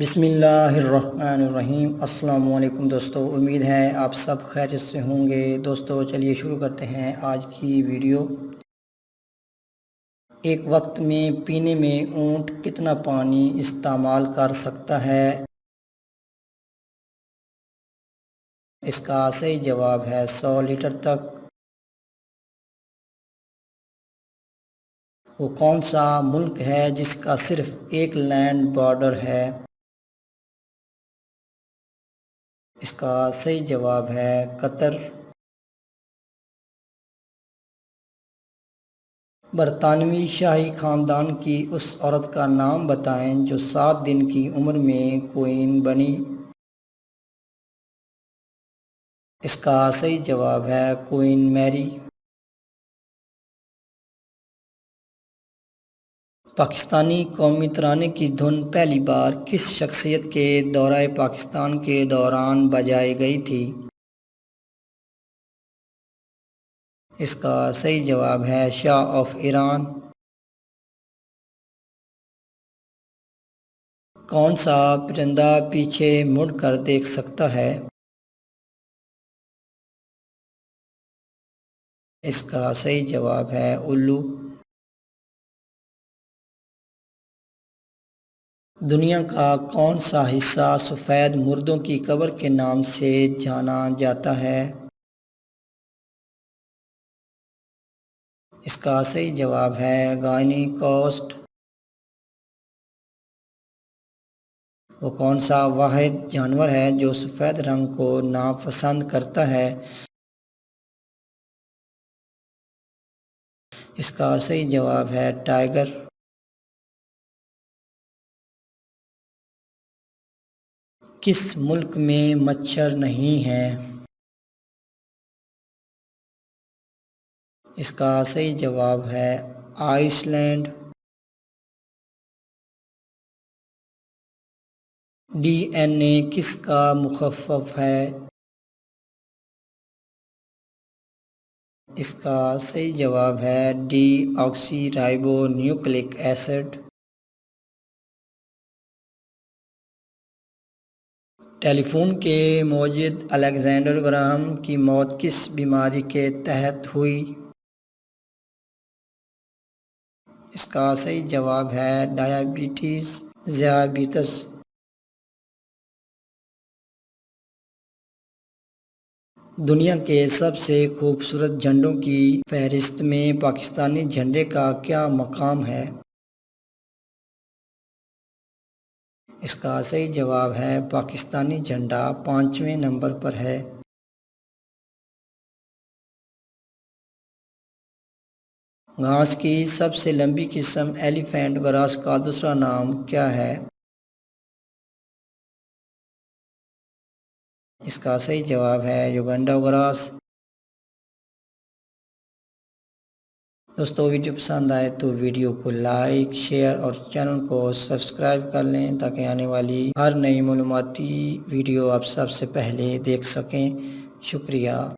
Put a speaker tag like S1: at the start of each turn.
S1: بسم اللہ الرحمن الرحیم۔ السلام علیکم دوستو، امید ہے آپ سب خیریت سے ہوں گے۔ دوستو چلیے شروع کرتے ہیں آج کی ویڈیو۔ ایک وقت میں پینے میں اونٹ کتنا پانی استعمال کر سکتا ہے؟ اس کا صحیح جواب ہے 100 لیٹر تک۔ وہ کون سا ملک ہے جس کا صرف ایک لینڈ بارڈر ہے؟ اس کا صحیح جواب ہے قطر۔ برطانوی شاہی خاندان کی اس عورت کا نام بتائیں جو 7 دن کی عمر میں کوئین بنی۔ اس کا صحیح جواب ہے کوئین میری۔ پاکستانی قومی ترانے کی دھن پہلی بار کس شخصیت کے دورہ پاکستان کے دوران بجائی گئی تھی؟ اس کا صحیح جواب ہے شاہ آف ایران۔ کون سا پرندہ پیچھے مڑ کر دیکھ سکتا ہے؟ اس کا صحیح جواب ہے الو۔ دنیا کا کون سا حصہ سفید مردوں کی قبر کے نام سے جانا جاتا ہے؟ اس کا صحیح جواب ہے گائنی کوسٹ۔ وہ کون سا واحد جانور ہے جو سفید رنگ کو ناپسند کرتا ہے؟ اس کا صحیح جواب ہے ٹائیگر۔ کس ملک میں مچھر نہیں ہے؟ اس کا صحیح جواب ہے آئس لینڈ۔ ڈی این اے کس کا مخفف ہے؟ اس کا صحیح جواب ہے ڈی آکسی رائبو نیوکلک ایسڈ۔ ٹیلی فون کے موجد الیگزینڈر گراہم کی موت کس بیماری کے تحت ہوئی؟ اس کا صحیح جواب ہے ذیابیطس۔ دنیا کے سب سے خوبصورت جھنڈوں کی فہرست میں پاکستانی جھنڈے کا کیا مقام ہے؟ اس کا صحیح جواب ہے پاکستانی جھنڈا 5ویں نمبر پر ہے۔ گھاس کی سب سے لمبی قسم ایلیفینٹ گراس کا دوسرا نام کیا ہے؟ اس کا صحیح جواب ہے یوگنڈا گراس۔ دوستو ویڈیو پسند آئے تو ویڈیو کو لائک، شیئر اور چینل کو سبسکرائب کر لیں تاکہ آنے والی ہر نئی معلوماتی ویڈیو آپ سب سے پہلے دیکھ سکیں۔ شکریہ۔